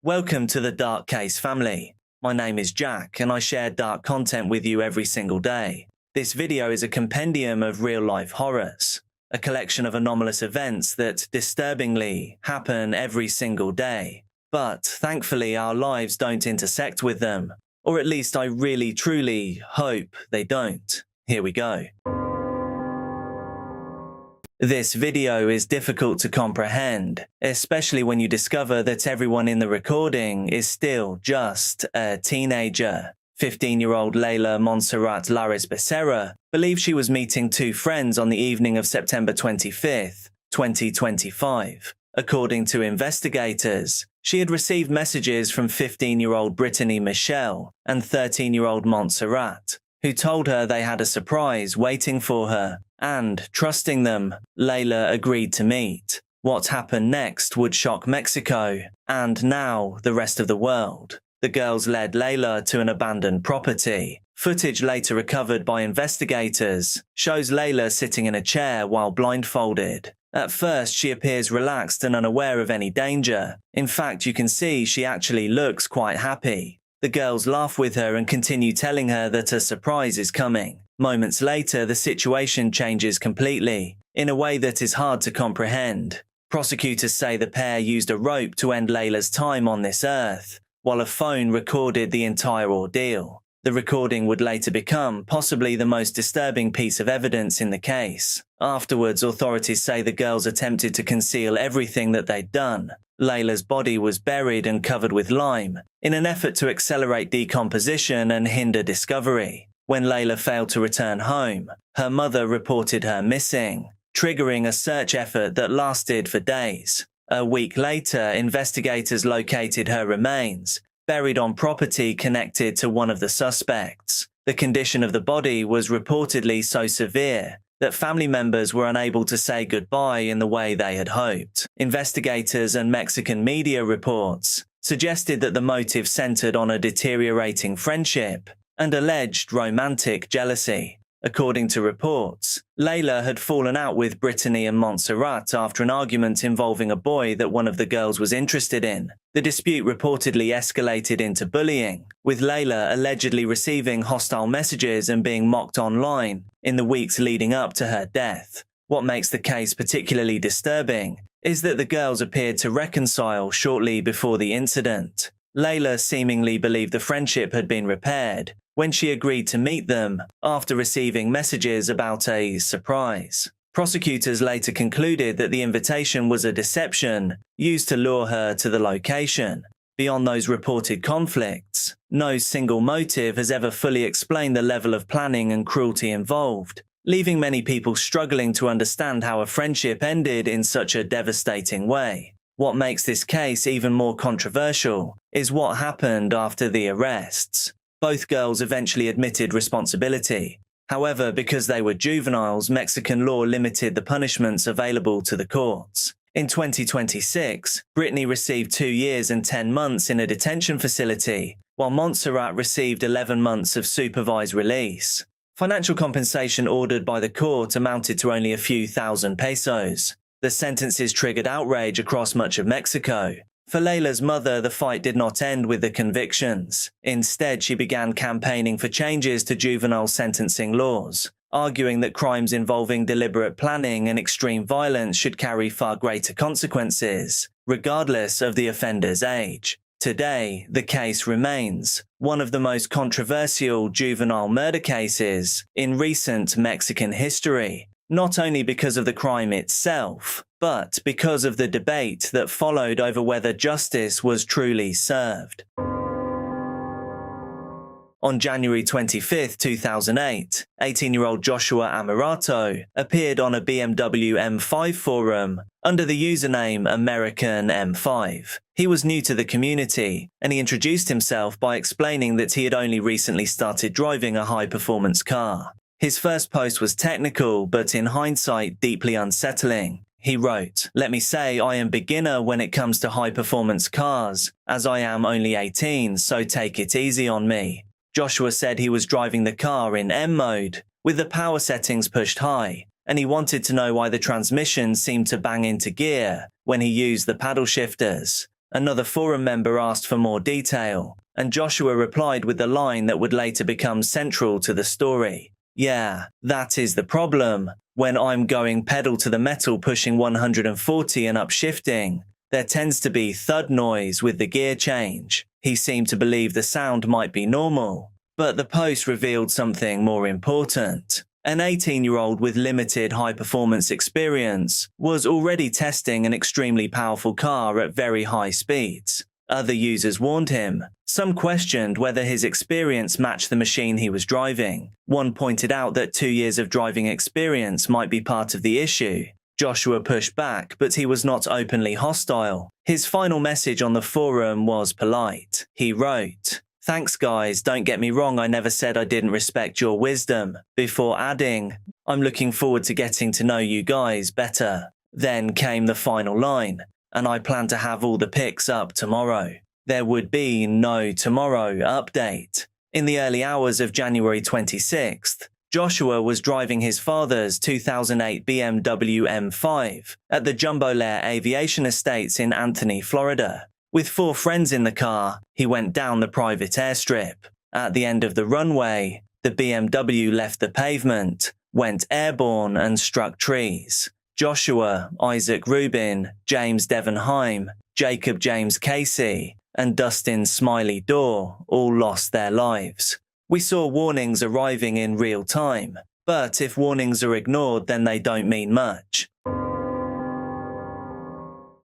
Welcome to the Dark Case family. My name is Jack and I share dark content with you every single day. This video is a compendium of real-life horrors, a collection of anomalous events that disturbingly happen every single day. But thankfully our lives don't intersect with them, or at least I really truly hope they don't. Here we go. This video is difficult to comprehend, especially when you discover that everyone in the recording is still just a teenager. 15-year-old Layla Montserrat Laris Becerra believes she was meeting two friends on the evening of September 25th, 2025. According to investigators, she had received messages from 15-year-old Brittany Michelle and 13-year-old Montserrat, who told her they had a surprise waiting for her. And, trusting them, Layla agreed to meet. What happened next would shock Mexico, and now the rest of the world. The girls led Layla to an abandoned property. Footage later recovered by investigators shows Layla sitting in a chair while blindfolded. At first, she appears relaxed and unaware of any danger. In fact, you can see she actually looks quite happy. The girls laugh with her and continue telling her that a surprise is coming. Moments later, the situation changes completely, in a way that is hard to comprehend. Prosecutors say the pair used a rope to end Layla's time on this earth, while a phone recorded the entire ordeal. The recording would later become possibly the most disturbing piece of evidence in the case. Afterwards, authorities say the girls attempted to conceal everything that they'd done. Layla's body was buried and covered with lime, in an effort to accelerate decomposition and hinder discovery. When Layla failed to return home, her mother reported her missing, triggering a search effort that lasted for days. A week later, investigators located her remains, buried on property connected to one of the suspects. The condition of the body was reportedly so severe that family members were unable to say goodbye in the way they had hoped. Investigators and Mexican media reports suggested that the motive centered on a deteriorating friendship and alleged romantic jealousy. According to reports, Layla had fallen out with Brittany and Montserrat after an argument involving a boy that one of the girls was interested in. The dispute reportedly escalated into bullying, with Layla allegedly receiving hostile messages and being mocked online in the weeks leading up to her death. What makes the case particularly disturbing is that the girls appeared to reconcile shortly before the incident. Layla seemingly believed the friendship had been repaired when she agreed to meet them after receiving messages about a surprise. Prosecutors later concluded that the invitation was a deception used to lure her to the location. Beyond those reported conflicts, no single motive has ever fully explained the level of planning and cruelty involved, leaving many people struggling to understand how a friendship ended in such a devastating way. What makes this case even more controversial is what happened after the arrests. Both girls eventually admitted responsibility. However, because they were juveniles, Mexican law limited the punishments available to the courts. In 2026, Brittany received 2 years and 10 months in a detention facility, while Montserrat received 11 months of supervised release. Financial compensation ordered by the court amounted to only a few thousand pesos. The sentences triggered outrage across much of Mexico. For Layla's mother, the fight did not end with the convictions. Instead, she began campaigning for changes to juvenile sentencing laws, arguing that crimes involving deliberate planning and extreme violence should carry far greater consequences, regardless of the offender's age. Today, the case remains one of the most controversial juvenile murder cases in recent Mexican history, not only because of the crime itself, but because of the debate that followed over whether justice was truly served. On January 25, 2008, 18-year-old Joshua Amirato appeared on a BMW M5 forum under the username American M5. He was new to the community, and he introduced himself by explaining that he had only recently started driving a high-performance car. His first post was technical, but in hindsight, deeply unsettling. He wrote, "Let me say I am beginner when it comes to high-performance cars, as I am only 18, so take it easy on me." Joshua said he was driving the car in M mode, with the power settings pushed high, and he wanted to know why the transmission seemed to bang into gear when he used the paddle shifters. Another forum member asked for more detail, and Joshua replied with the line that would later become central to the story. "Yeah, that is the problem. When I'm going pedal to the metal pushing 140 and upshifting, there tends to be thud noise with the gear change." He seemed to believe the sound might be normal, but the post revealed something more important. An 18-year-old with limited high-performance experience was already testing an extremely powerful car at very high speeds. Other users warned him. Some questioned whether his experience matched the machine he was driving. One pointed out that 2 years of driving experience might be part of the issue. Joshua pushed back, but he was not openly hostile. His final message on the forum was polite. He wrote, "Thanks guys, don't get me wrong, I never said I didn't respect your wisdom," before adding, "I'm looking forward to getting to know you guys better." Then came the final line, "And I plan to have all the pics up tomorrow." There would be no tomorrow update. In the early hours of January 26th, Joshua was driving his father's 2008 BMW M5 at the Jumbo Lair Aviation Estates in Anthony, Florida. With 4 friends in the car, he went down the private airstrip. At the end of the runway, the BMW left the pavement, went airborne and struck trees. Joshua, Isaac Rubin, James Devonheim, Jacob James Casey, and Dustin Smiley Dorr all lost their lives. We saw warnings arriving in real time, but if warnings are ignored, then they don't mean much.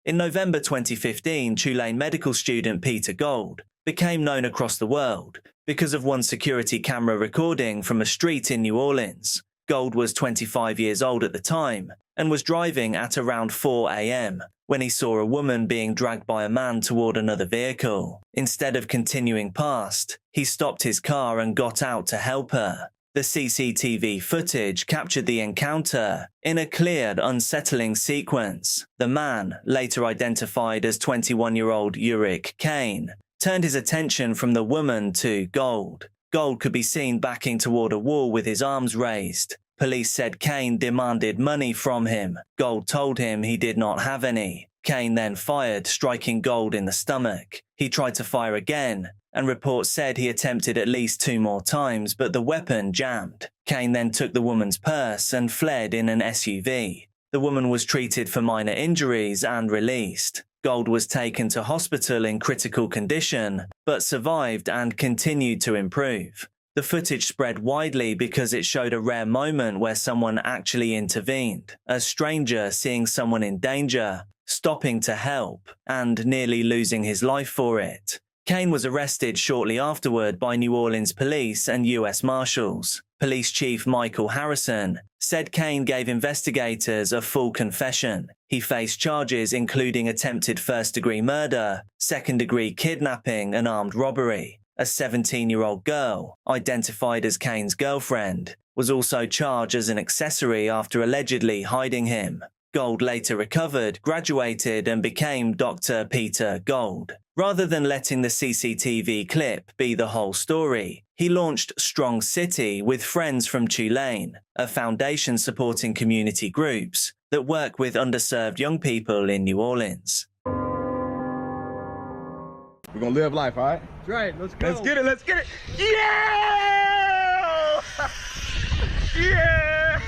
In November 2015, Tulane medical student Peter Gold became known across the world because of one security camera recording from a street in New Orleans. Gold was 25 years old at the time and was driving at around 4 a.m. when he saw a woman being dragged by a man toward another vehicle. Instead of continuing past, he stopped his car and got out to help her. The CCTV footage captured the encounter in a clear, unsettling sequence. The man, later identified as 21-year-old Uric Kane, turned his attention from the woman to Gold. Gold could be seen backing toward a wall with his arms raised. Police said Kane demanded money from him. Gold told him he did not have any. Kane then fired, striking Gold in the stomach. He tried to fire again, and reports said he attempted at least 2 more times, but the weapon jammed. Kane then took the woman's purse and fled in an SUV. The woman was treated for minor injuries and released. Gold was taken to hospital in critical condition, but survived and continued to improve. The footage spread widely because it showed a rare moment where someone actually intervened, a stranger seeing someone in danger, stopping to help, and nearly losing his life for it. Kane was arrested shortly afterward by New Orleans police and U.S. Marshals. Police Chief Michael Harrison said Kane gave investigators a full confession. He faced charges including attempted first-degree murder, second-degree kidnapping, and armed robbery. A 17-year-old girl, identified as Kane's girlfriend, was also charged as an accessory after allegedly hiding him. Gold later recovered, graduated, and became Dr. Peter Gold. Rather than letting the CCTV clip be the whole story, he launched Strong City with friends from Tulane, a foundation supporting community groups that work with underserved young people in New Orleans. We're gonna live life, all right? That's right, let's go. Let's get it, let's get it. Yeah! Yeah!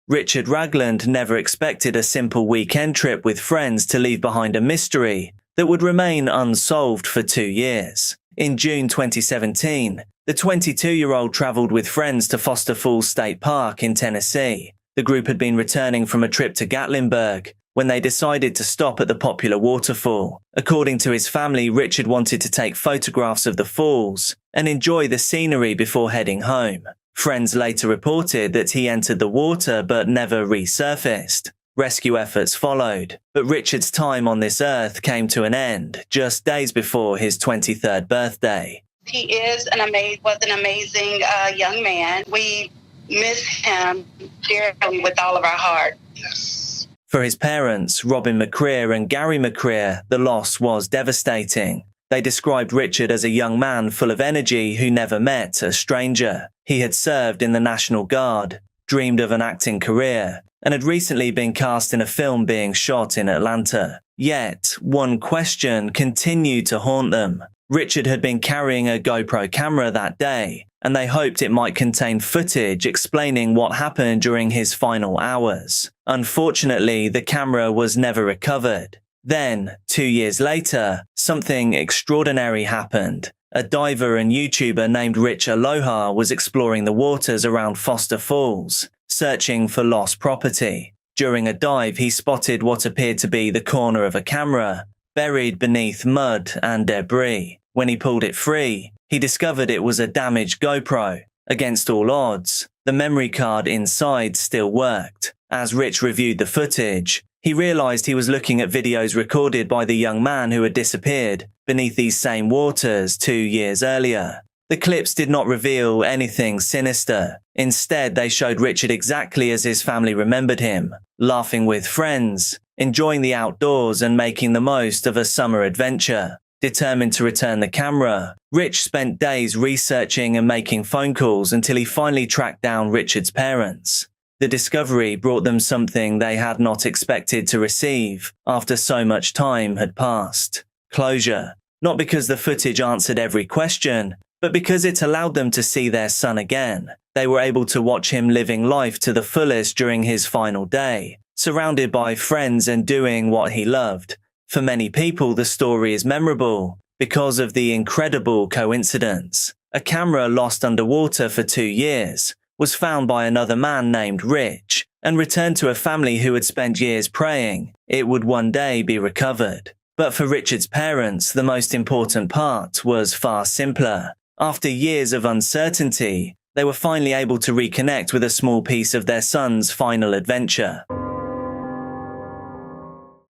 Richard Ragland never expected a simple weekend trip with friends to leave behind a mystery that would remain unsolved for 2 years. In June 2017, the 22-year-old traveled with friends to Foster Falls State Park in Tennessee. The group had been returning from a trip to Gatlinburg when they decided to stop at the popular waterfall. According to his family, Richard wanted to take photographs of the falls and enjoy the scenery before heading home. Friends later reported that he entered the water but never resurfaced. Rescue efforts followed, but Richard's time on this earth came to an end just days before his 23rd birthday. He was an amazing young man. We miss him dearly with all of our heart. Yes. For his parents, Robin McCreer and Gary McCreer, the loss was devastating. They described Richard as a young man full of energy who never met a stranger. He had served in the National Guard, dreamed of an acting career, and had recently been cast in a film being shot in Atlanta. Yet, one question continued to haunt them. Richard had been carrying a GoPro camera that day, and they hoped it might contain footage explaining what happened during his final hours. Unfortunately, the camera was never recovered. Then, 2 years later, something extraordinary happened. A diver and YouTuber named Rich Aloha was exploring the waters around Foster Falls, searching for lost property. During a dive, he spotted what appeared to be the corner of a camera, buried beneath mud and debris. When he pulled it free, he discovered it was a damaged GoPro. Against all odds, the memory card inside still worked. As Rich reviewed the footage, he realized he was looking at videos recorded by the young man who had disappeared beneath these same waters 2 years earlier. The clips did not reveal anything sinister. Instead, they showed Richard exactly as his family remembered him, laughing with friends, enjoying the outdoors and making the most of a summer adventure. Determined to return the camera, Rich spent days researching and making phone calls until he finally tracked down Richard's parents. The discovery brought them something they had not expected to receive after so much time had passed. Closure. Not because the footage answered every question, but because it allowed them to see their son again. They were able to watch him living life to the fullest during his final day, surrounded by friends and doing what he loved. For many people, the story is memorable because of the incredible coincidence. A camera lost underwater for 2 years was found by another man named Rich and returned to a family who had spent years praying it would one day be recovered. But for Richard's parents, the most important part was far simpler. After years of uncertainty, they were finally able to reconnect with a small piece of their son's final adventure.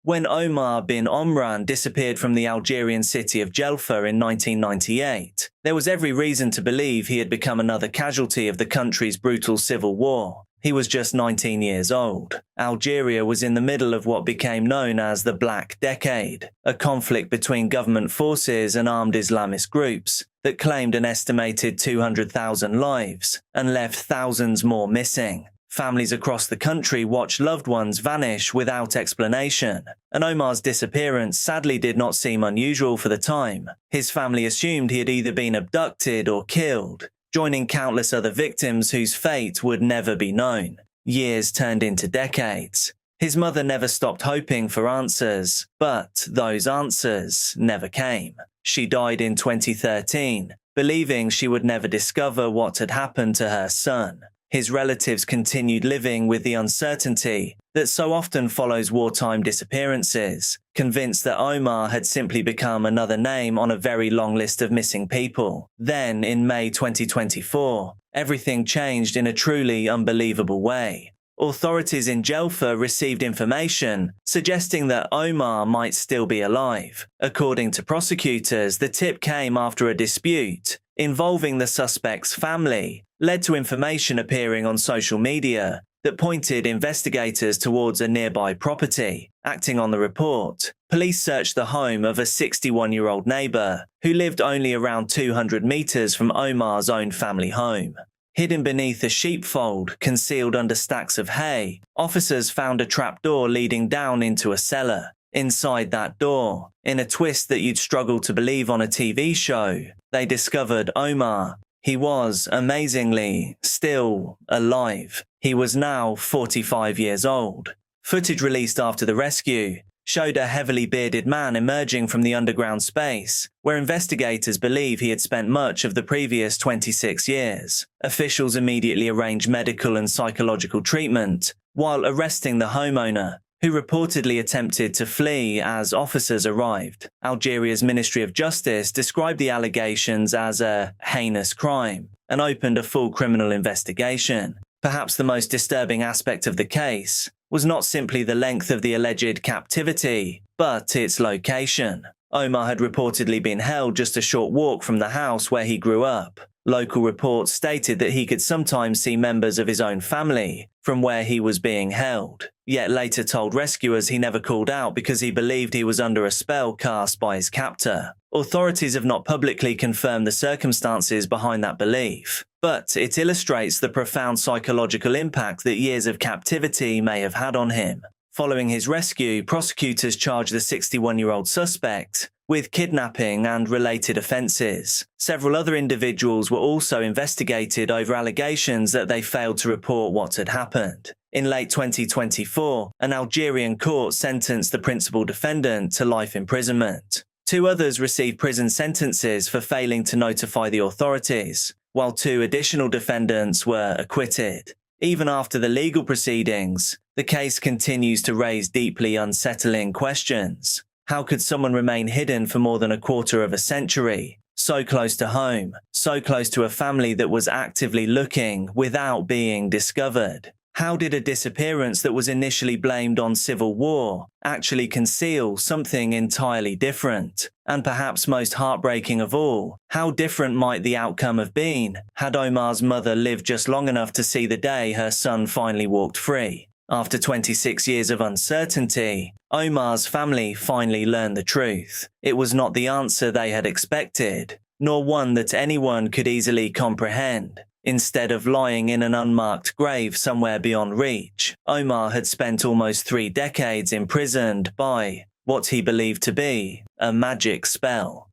When Omar bin Omran disappeared from the Algerian city of Jelfa in 1998, there was every reason to believe he had become another casualty of the country's brutal civil war. He was just 19 years old. Algeria was in the middle of what became known as the Black Decade, a conflict between government forces and armed Islamist groups that claimed an estimated 200,000 lives and left thousands more missing. Families across the country watched loved ones vanish without explanation, and Omar's disappearance sadly did not seem unusual for the time. His family assumed he had either been abducted or killed, joining countless other victims whose fate would never be known. Years turned into decades. His mother never stopped hoping for answers, but those answers never came. She died in 2013, believing she would never discover what had happened to her son. His relatives continued living with the uncertainty that so often follows wartime disappearances, convinced that Omar had simply become another name on a very long list of missing people. Then, in May 2024, everything changed in a truly unbelievable way. Authorities in Jelfa received information suggesting that Omar might still be alive. According to prosecutors, the tip came after a dispute involving the suspect's family led to information appearing on social media that pointed investigators towards a nearby property. Acting on the report, police searched the home of a 61-year-old neighbor who lived only around 200 meters from Omar's own family home. Hidden beneath a sheepfold concealed under stacks of hay, officers found a trapdoor leading down into a cellar. Inside that door, in a twist that you'd struggle to believe on a TV show, they discovered Omar. He was, amazingly, still alive. He was now 45 years old. Footage released after the rescue showed a heavily bearded man emerging from the underground space, where investigators believe he had spent much of the previous 26 years. Officials immediately arranged medical and psychological treatment, while arresting the homeowner, who reportedly attempted to flee as officers arrived. Algeria's Ministry of Justice described the allegations as a heinous crime and opened a full criminal investigation. Perhaps the most disturbing aspect of the case was not simply the length of the alleged captivity, but its location. Omar had reportedly been held just a short walk from the house where he grew up. Local reports stated that he could sometimes see members of his own family from where he was being held, yet later told rescuers he never called out because he believed he was under a spell cast by his captor. Authorities have not publicly confirmed the circumstances behind that belief, but it illustrates the profound psychological impact that years of captivity may have had on him. Following his rescue, prosecutors charged the 61-year-old suspect with kidnapping and related offences. Several other individuals were also investigated over allegations that they failed to report what had happened. In late 2024, an Algerian court sentenced the principal defendant to life imprisonment. 2 others received prison sentences for failing to notify the authorities, while 2 additional defendants were acquitted. Even after the legal proceedings, the case continues to raise deeply unsettling questions. How could someone remain hidden for more than a quarter of a century, so close to home, so close to a family that was actively looking without being discovered? How did a disappearance that was initially blamed on civil war actually conceal something entirely different? And perhaps most heartbreaking of all, how different might the outcome have been had Omar's mother lived just long enough to see the day her son finally walked free? After 26 years of uncertainty, Omar's family finally learned the truth. It was not the answer they had expected, nor one that anyone could easily comprehend. Instead of lying in an unmarked grave somewhere beyond reach, Omar had spent almost 3 decades imprisoned by what he believed to be a magic spell.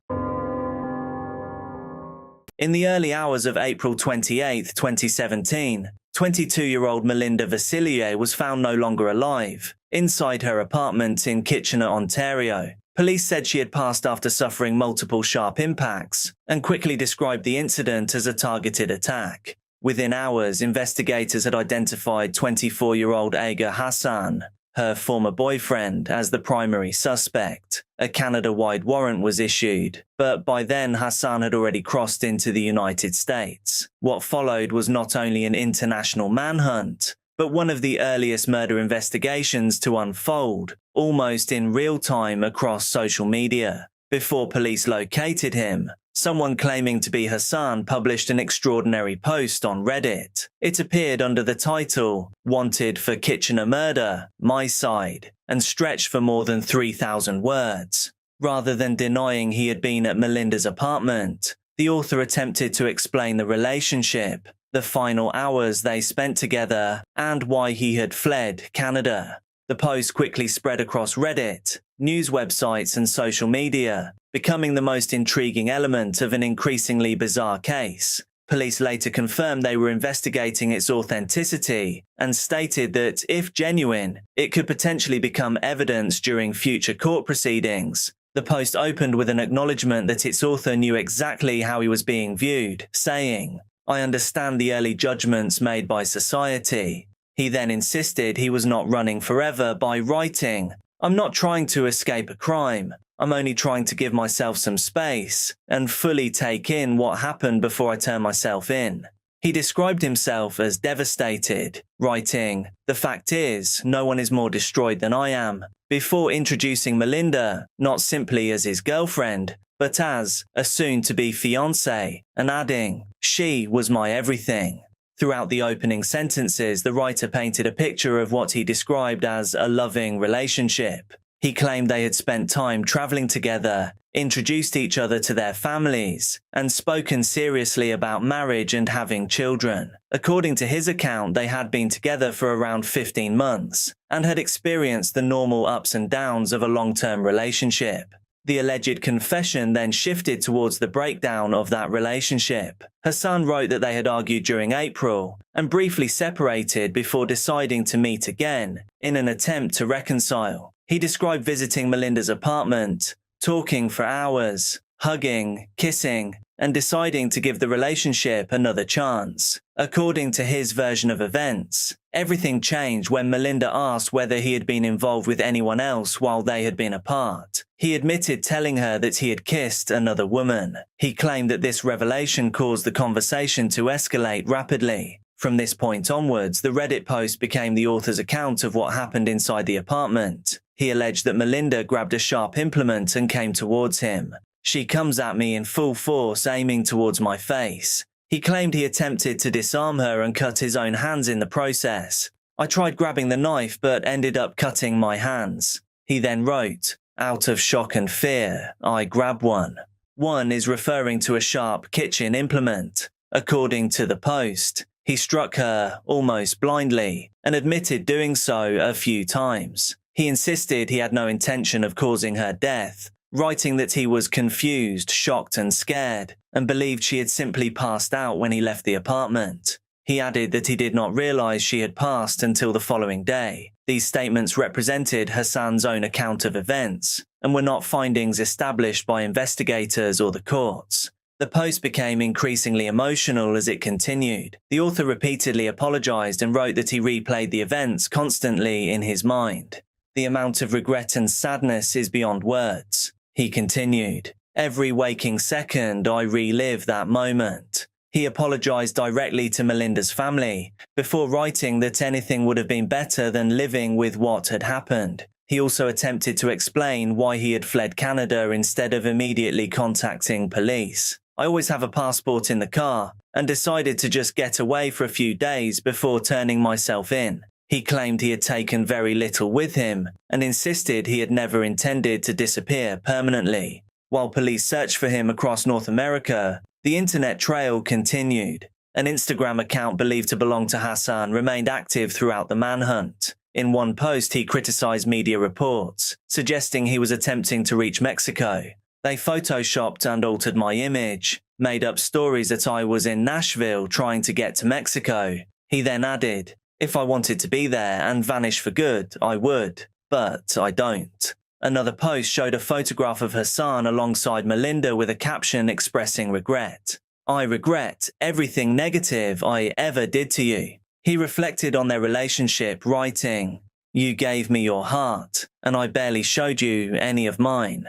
In the early hours of April 28, 2017, 22-year-old Melinda Vasilier was found no longer alive, inside her apartment in Kitchener, Ontario. Police said she had passed after suffering multiple sharp impacts and quickly described the incident as a targeted attack. Within hours, investigators had identified 24-year-old Aga Hassan, her former boyfriend, as the primary suspect. A Canada-wide warrant was issued, but by then Hassan had already crossed into the United States. What followed was not only an international manhunt, but one of the earliest murder investigations to unfold, almost in real time across social media. Before police located him, someone claiming to be Hassan published an extraordinary post on Reddit. It appeared under the title, "Wanted for Kitchener Murder, My Side," and stretched for more than 3,000 words. Rather than denying he had been at Melinda's apartment, the author attempted to explain the relationship, the final hours they spent together, and why he had fled Canada. The post quickly spread across Reddit, news websites, and social media, becoming the most intriguing element of an increasingly bizarre case. Police later confirmed they were investigating its authenticity and stated that, if genuine, it could potentially become evidence during future court proceedings. The post opened with an acknowledgement that its author knew exactly how he was being viewed, saying, "I understand the early judgments made by society." He then insisted he was not running forever by writing, "I'm not trying to escape a crime. I'm only trying to give myself some space and fully take in what happened before I turn myself in." He described himself as devastated, writing, "The fact is, no one is more destroyed than I am," before introducing Melinda not simply as his girlfriend, but as a soon-to-be fiancée, and adding, "She was my everything." Throughout the opening sentences, the writer painted a picture of what he described as a loving relationship. He claimed they had spent time traveling together, introduced each other to their families, and spoken seriously about marriage and having children. According to his account, they had been together for around 15 months and had experienced the normal ups and downs of a long-term relationship. The alleged confession then shifted towards the breakdown of that relationship. Hassan wrote that they had argued during April and briefly separated before deciding to meet again in an attempt to reconcile. He described visiting Melinda's apartment, talking for hours, hugging, kissing, and deciding to give the relationship another chance. According to his version of events, everything changed when Melinda asked whether he had been involved with anyone else while they had been apart. He admitted telling her that he had kissed another woman. He claimed that this revelation caused the conversation to escalate rapidly. From this point onwards, the Reddit post became the author's account of what happened inside the apartment. He alleged that Melinda grabbed a sharp implement and came towards him. "She comes at me in full force, aiming towards my face." He claimed he attempted to disarm her and cut his own hands in the process. "I tried grabbing the knife but ended up cutting my hands." He then wrote, "Out of shock and fear, I grabbed one." One is referring to a sharp kitchen implement. According to the post, He struck her almost blindly and admitted doing so a few times. He insisted he had no intention of causing her death, writing that he was confused, shocked and scared, and believed she had simply passed out when he left the apartment. He added that he did not realize she had passed until the following day. These statements represented Hassan's own account of events and were not findings established by investigators or the courts. The post became increasingly emotional as it continued. The author repeatedly apologized and wrote that he replayed the events constantly in his mind. The amount of regret and sadness is beyond words. He continued, "Every waking second I relive that moment." He apologized directly to Melinda's family before writing that anything would have been better than living with what had happened. He also attempted to explain why he had fled Canada instead of immediately contacting police. "I always have a passport in the car and decided to just get away for a few days before turning myself in." He claimed he had taken very little with him and insisted he had never intended to disappear permanently. While police searched for him across North America, the internet trail continued. An Instagram account believed to belong to Hassan remained active throughout the manhunt. In one post, he criticized media reports, suggesting he was attempting to reach Mexico. "They photoshopped and altered my image, made up stories that I was in Nashville trying to get to Mexico." He then added, "If I wanted to be there and vanish for good, I would, but I don't." Another post showed a photograph of Hassan alongside Melinda with a caption expressing regret. "I regret everything negative I ever did to you." He reflected on their relationship, writing, "You gave me your heart, and I barely showed you any of mine."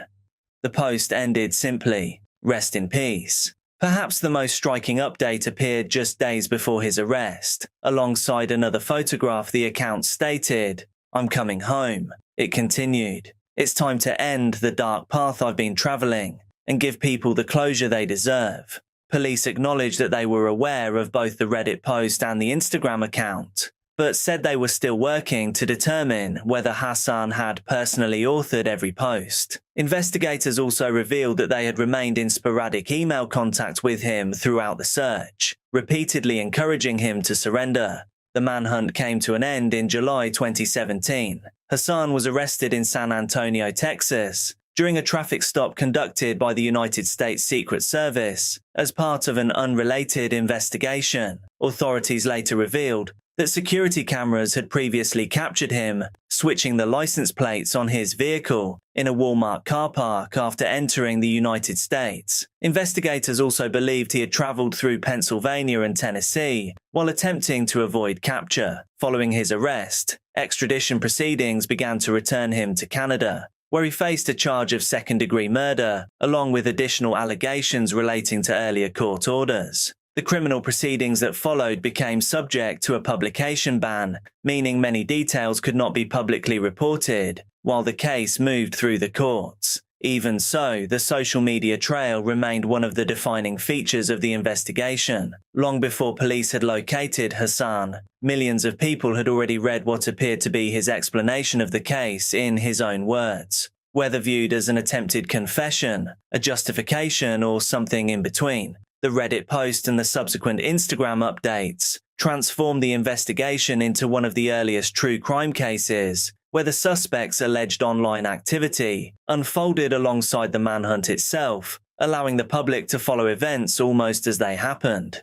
The post ended simply, "Rest in peace." Perhaps the most striking update appeared just days before his arrest. Alongside another photograph, the account stated, "I'm coming home." It continued, "It's time to end the dark path I've been traveling and give people the closure they deserve." Police acknowledged that they were aware of both the Reddit post and the Instagram account, but said they were still working to determine whether Hassan had personally authored every post. Investigators also revealed that they had remained in sporadic email contact with him throughout the search, repeatedly encouraging him to surrender. The manhunt came to an end in July 2017. Hassan was arrested in San Antonio, Texas, during a traffic stop conducted by the United States Secret Service as part of an unrelated investigation. Authorities later revealed that security cameras had previously captured him switching the license plates on his vehicle in a Walmart car park after entering the United States. Investigators also believed he had traveled through Pennsylvania and Tennessee while attempting to avoid capture. Following his arrest, extradition proceedings began to return him to Canada, where he faced a charge of second-degree murder, along with additional allegations relating to earlier court orders. The criminal proceedings that followed became subject to a publication ban, meaning many details could not be publicly reported, while the case moved through the courts. Even so, the social media trail remained one of the defining features of the investigation. Long before police had located Hassan, millions of people had already read what appeared to be his explanation of the case in his own words. Whether viewed as an attempted confession, a justification, or something in between, the Reddit post and the subsequent Instagram updates transformed the investigation into one of the earliest true crime cases, where the suspect's alleged online activity unfolded alongside the manhunt itself, allowing the public to follow events almost as they happened.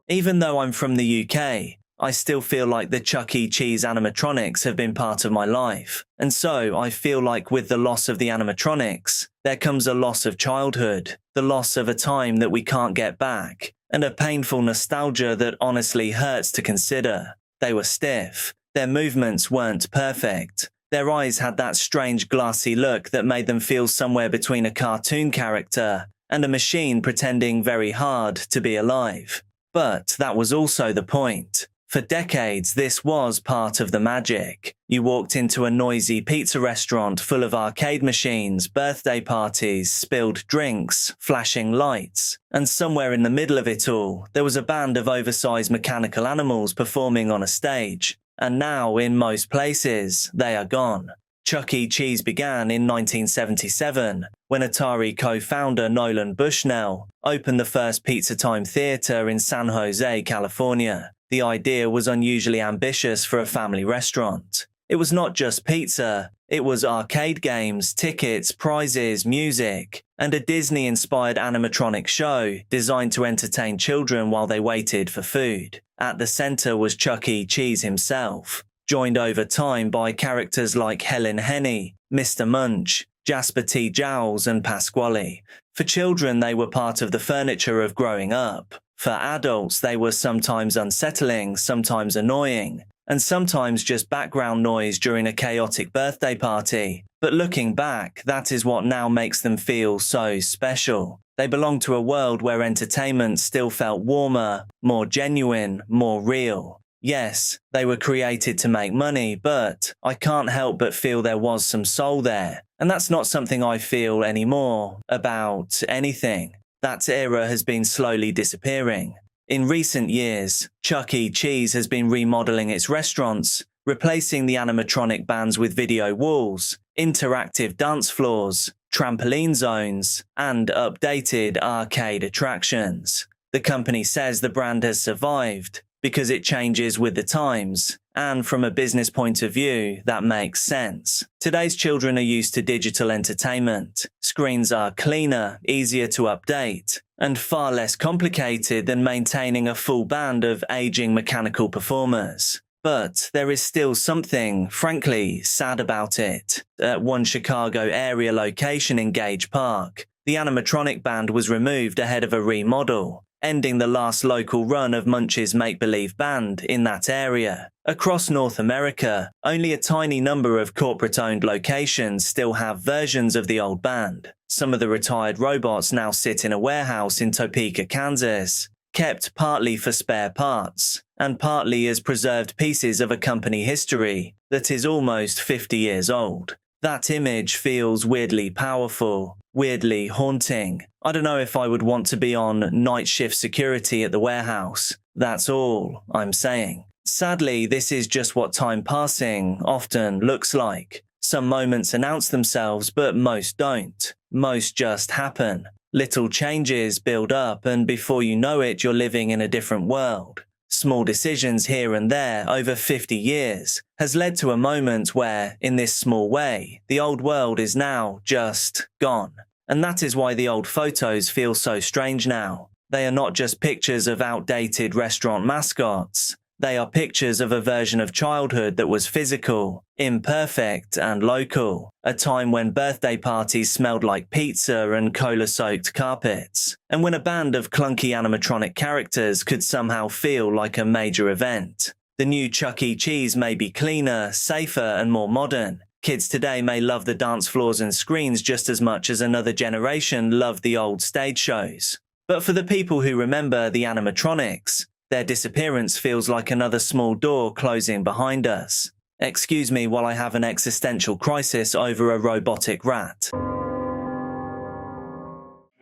Even though I'm from the UK, I still feel like the Chuck E. Cheese animatronics have been part of my life, and so I feel like with the loss of the animatronics, there comes a loss of childhood, the loss of a time that we can't get back, and a painful nostalgia that honestly hurts to consider. They were stiff, their movements weren't perfect, their eyes had that strange glassy look that made them feel somewhere between a cartoon character and a machine pretending very hard to be alive. But that was also the point. For decades, this was part of the magic. You walked into a noisy pizza restaurant full of arcade machines, birthday parties, spilled drinks, flashing lights, and somewhere in the middle of it all, there was a band of oversized mechanical animals performing on a stage. And now, in most places, they are gone. Chuck E. Cheese began in 1977 when Atari co-founder Nolan Bushnell opened the first Pizza Time Theater in San Jose, California. The idea was unusually ambitious for a family restaurant. It was not just pizza, it was arcade games, tickets, prizes, music, and a Disney-inspired animatronic show designed to entertain children while they waited for food. At the center was Chuck E. Cheese himself, joined over time by characters like Helen Henny, Mr. Munch, Jasper T. Jowls, and Pasquale. For children, they were part of the furniture of growing up. For adults, they were sometimes unsettling, sometimes annoying, and sometimes just background noise during a chaotic birthday party. But looking back, that is what now makes them feel so special. They belong to a world where entertainment still felt warmer, more genuine, more real. Yes, they were created to make money, but I can't help but feel there was some soul there. And that's not something I feel anymore about anything. That era has been slowly disappearing. In recent years, Chuck E. Cheese has been remodeling its restaurants, replacing the animatronic bands with video walls, interactive dance floors, trampoline zones, and updated arcade attractions. The company says the brand has survived because it changes with the times, and from a business point of view, that makes sense. Today's children are used to digital entertainment. Screens are cleaner, easier to update, and far less complicated than maintaining a full band of aging mechanical performers. But there is still something, frankly, sad about it. At one Chicago area location in Gage Park, the animatronic band was removed ahead of a remodel, ending the last local run of Munch's make-believe band in that area. Across North America, only a tiny number of corporate-owned locations still have versions of the old band. Some of the retired robots now sit in a warehouse in Topeka, Kansas, kept partly for spare parts, and partly as preserved pieces of a company history that is almost 50 years old. That image feels weirdly powerful, weirdly haunting. I don't know if I would want to be on night shift security at the warehouse. That's all I'm saying. Sadly, this is just what time passing often looks like. Some moments announce themselves, but most don't. Most just happen. Little changes build up, and before you know it, you're living in a different world. Small decisions here and there over 50 years has led to a moment where, in this small way, the old world is now just gone. And that is why the old photos feel so strange now. They are not just pictures of outdated restaurant mascots. They are pictures of a version of childhood that was physical, imperfect, and local. A time when birthday parties smelled like pizza and cola-soaked carpets. And when a band of clunky animatronic characters could somehow feel like a major event. The new Chuck E. Cheese may be cleaner, safer, and more modern. Kids today may love the dance floors and screens just as much as another generation loved the old stage shows. But for the people who remember the animatronics, their disappearance feels like another small door closing behind us. Excuse me while I have an existential crisis over a robotic rat.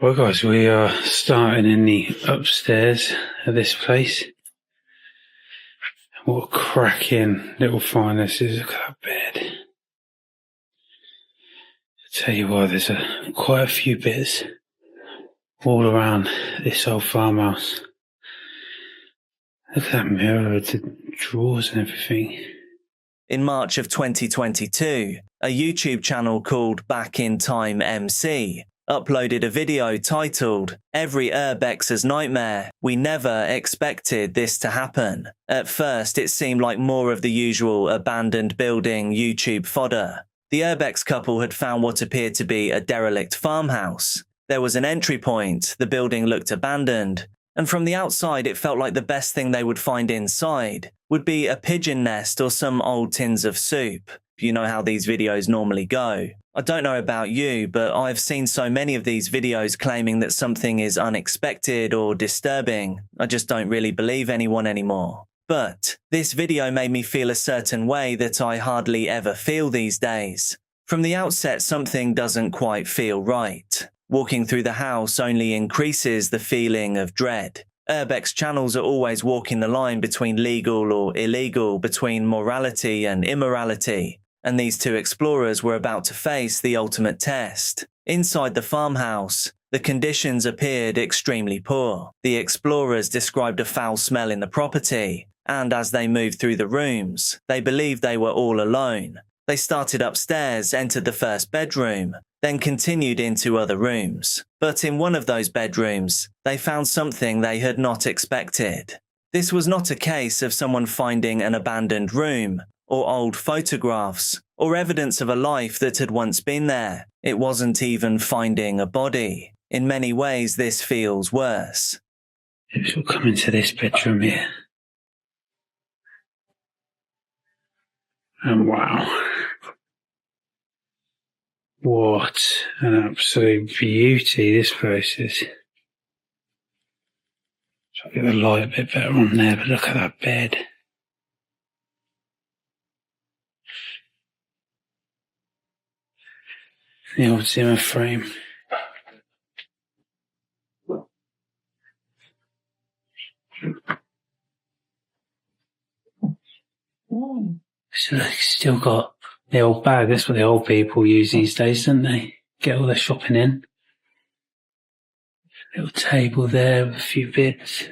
Well guys, we are starting in the upstairs of this place. What a cracking little find this is. Look at that bed. I tell you what, there's quite a few bits all around this old farmhouse. Look at that mirror, the drawers and everything. In March of 2022, a YouTube channel called Back in Time MC uploaded a video titled, "Every Urbexer's Nightmare. We never expected this to happen." At first, it seemed like more of the usual abandoned building YouTube fodder. The Urbex couple had found what appeared to be a derelict farmhouse. There was an entry point, the building looked abandoned, and from the outside it felt like the best thing they would find inside would be a pigeon nest or some old tins of soup. You know how these videos normally go. I don't know about you, but I've seen so many of these videos claiming that something is unexpected or disturbing. I just don't really believe anyone anymore. But this video made me feel a certain way that I hardly ever feel these days. From the outset, something doesn't quite feel right. Walking through the house only increases the feeling of dread. Urbex channels are always walking the line between legal or illegal, between morality and immorality. and these two explorers were about to face the ultimate test. Inside the farmhouse, the conditions appeared extremely poor. The explorers described a foul smell in the property, and as they moved through the rooms, they believed they were all alone. They started upstairs, entered the first bedroom, then continued into other rooms. But in one of those bedrooms, they found something they had not expected. This was not a case of someone finding an abandoned room, or old photographs, or evidence of a life that had once been there. It wasn't even finding a body. In many ways, this feels worse. We'll come into this bedroom here. And wow. What an absolute beauty this place is. Try to get the light a bit better on there, but look at that bed. The old Zimmer frame. So they've still got the old bag. That's what the old people use these days, don't they? Get all their shopping in. Little table there with a few bits.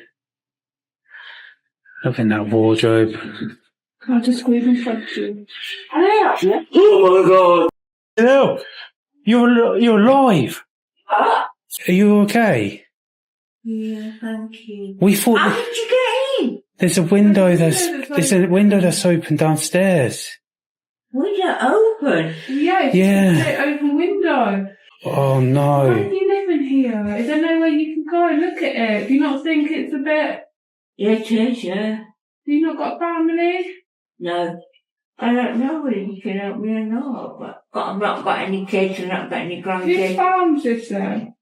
Loving that wardrobe. I'll just squeeze in front of you. Oh my God! Hello! You're alive! Are you okay? Yeah, thank you. We thought How did you get in? there's a window that's open downstairs. Window open? Yeah, it's Yeah. an open window. Oh How do no. you live in here? Is there no way you can go and look at it? Do you not think it's a bit... Yeah, it is, yeah. Do you not got family? No. I don't know whether you can help me or not, but I've not got any kids and not got any Whose grandkids. farm's this then?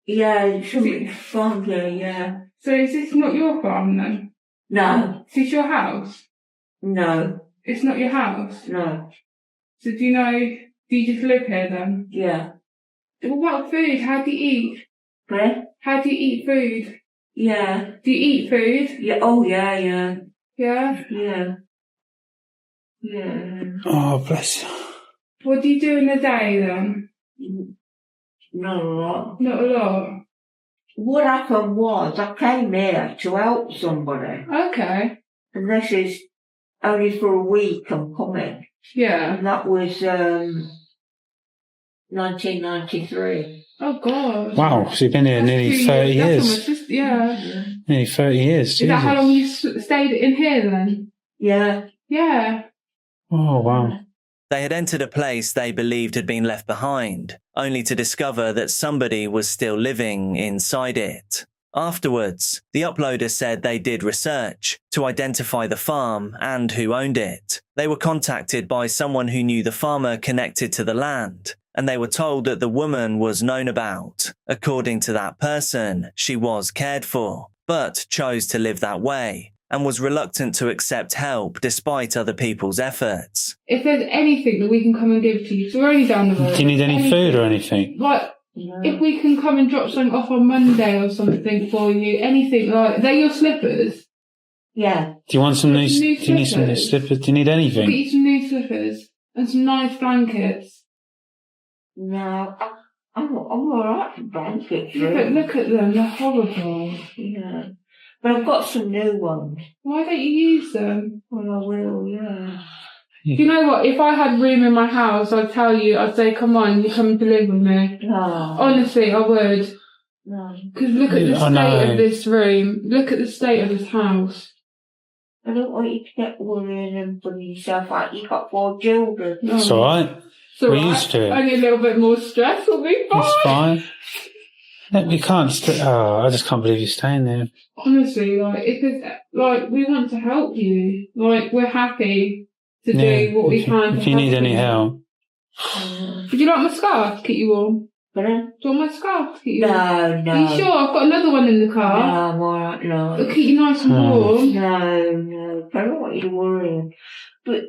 Yeah, somebody's farm there, yeah. So is this not your farm then? No, Is this your house? no, It's not your house? no, So do you just live here then? yeah. Well, what food? How do you eat? Where? How do you eat food? Yeah, Do you eat food? yeah, oh yeah, yeah, Yeah? yeah. Yeah. Oh bless you. What do you do in a day then? Not a lot. Not a lot. What happened was I came here to help somebody, Okay. and this is only for a week I'm coming, Yeah. and that was 1993. Oh God. Wow, so you've been here nearly 30 That's years. almost just, yeah. Nearly 30 years, Is that how Jesus. long you stayed in here then? Yeah. Yeah. Oh wow. They had entered a place they believed had been left behind, only to discover that somebody was still living inside it. Afterwards, the uploader said they did research to identify the farm and who owned it. They were contacted by someone who knew the farmer connected to the land, and they were told that the woman was known about. According to that person, she was cared for, but chose to live that way, and was reluctant to accept help despite other people's efforts. If there's anything that we can come and give to you, so we're only down the road. Do you need any food or anything? Like, if we can come and drop something off on Monday or something for you, anything like, they're your slippers. Yeah. Do you want some new? Some new Do you need some new slippers? slippers? Do you need Get anything? you some new slippers and some nice blankets. No, I'm alright for blankets. But Really. look at them, they're horrible. Yeah. But I've got some new ones. Why don't you use them? Well, I will, yeah. You know what, if I had room in my house, I'd tell you, I'd say, come on, you come to live with me. No. Honestly, I would. No. Because look at the I know. state of this room. Look at the state of this house. I don't want you to get worrying and putting yourself out. You've got 4 children. No. It's alright. It's all We're right. used to it. Only a little bit more stress will be fine. It's fine. No, we can't I just can't believe you're staying there. Honestly, we want to help you. Like, we're happy to do what we can. If you need any help. Would you like my scarf to keep you warm? But Do you want my scarf to keep you warm? no. Are you sure? I've got another one in the No, car. I'm alright, no. It'll keep you nice and warm. No. I don't want you to worry. But,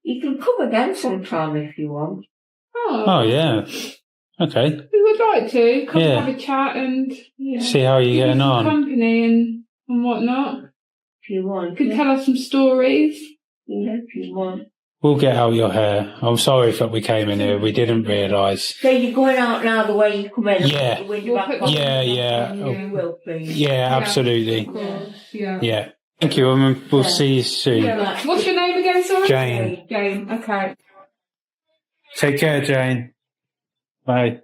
you can come again sometime if you want. Oh yeah. Okay. We would like to come Yeah. have a chat and See how you're give you getting some on. company and whatnot. If you want. You could tell us some stories. Yeah, if you want. We'll get out your hair. I'm sorry that we came in here. We didn't realise. So you're going out now the way you come in? Yeah. Put the window back on? Yeah. You will, please. Yeah, absolutely. Of course, yeah. Yeah. Thank you. We'll see you soon. Yeah. What's your name again, sorry? Jane. Jane, okay. Take care, Jane. Bye.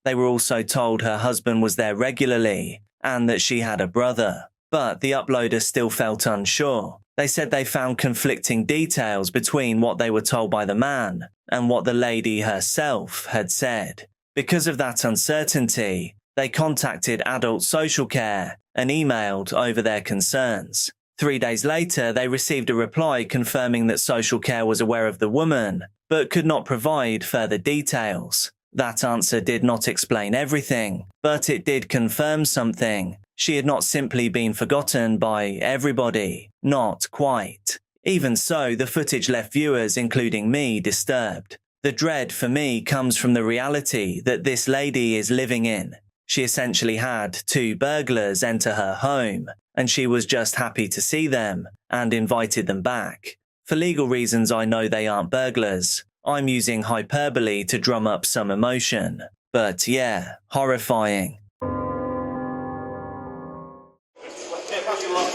They were also told her husband was there regularly and that she had a brother. But the uploader still felt unsure. They said they found conflicting details between what they were told by the man and what the lady herself had said. Because of that uncertainty, they contacted Adult Social Care and emailed over their concerns. 3 days later, they received a reply confirming that Social Care was aware of the woman, but could not provide further details. That answer did not explain everything, but it did confirm something. She had not simply been forgotten by everybody. Not quite. Even so, the footage left viewers, including me, disturbed. The dread for me comes from the reality that this lady is living in. She essentially had 2 burglars enter her home, and she was just happy to see them and invited them back. For legal reasons, I know they aren't burglars. I'm using hyperbole to drum up some emotion. But yeah, horrifying.